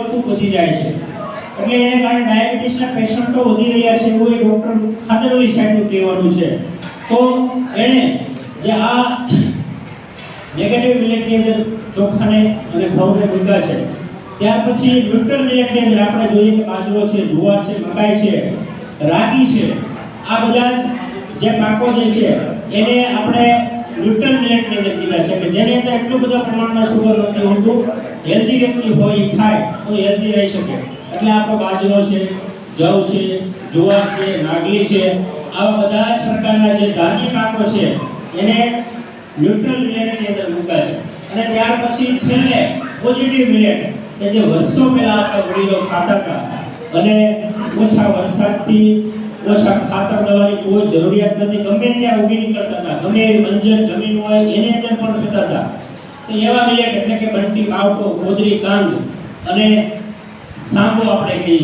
ખૂબ વધી જાય છે, એટલે એને કારણે ડાયાબિટીસના પેશન્ટો વધી રહ્યા છે એવું એ ડૉક્ટર ખાતરવલી સાહેબનું કહેવાનું છે. તો એણે જે આ નેગેટિવ મિલેટની અંદર ચોખાને અને ઘઉંને મૂક્યા છે, ત્યાર પછી ન્યુટ્રલ મિલેટની અંદર આપણે જોઈએ કે બાજરો છે, જુવાર છે, મકાઈ છે, રાગી છે, આ બધા જે પાકો જે છે એને આપણે ન્યુટ્રલ મિલેટની અંદર કીધા છે કે જેની અંદર એટલું બધા પ્રમાણમાં શુગર નથી હોતું, હેલ્ધી વ્યક્તિ હોય એ ખાય તો હેલ્ધી રહી શકે. એટલે આપણો બાજરો છે, જવ છે, જુવાર છે, નાગલી છે, આવા બધા જ પ્રકારના જે ધાન્ય પાકો છે એને ન્યુટ્રલ મિલેટની અંદર મૂકાય છે. અને ત્યાર પછી છેલ્લે પોઝિટિવ મિલેટ કે જે વર્ષો પહેલા આપણા વડીલો ખાતા હતા અને ઓછા વરસાદથી ઓછા ખાતર દવાની કોઈ જરૂરિયાત નથી, ગમે ત્યાં ઉગી નીકળતા હતા, ગમે એવી બંજર જમીન હોય એની અંદર પણ થતા હતા. તો એવા મિલેટ એટલે કે બંટી, બાવટો, ગોદરી, કાંગ અને સાંભો આપણે કહીએ.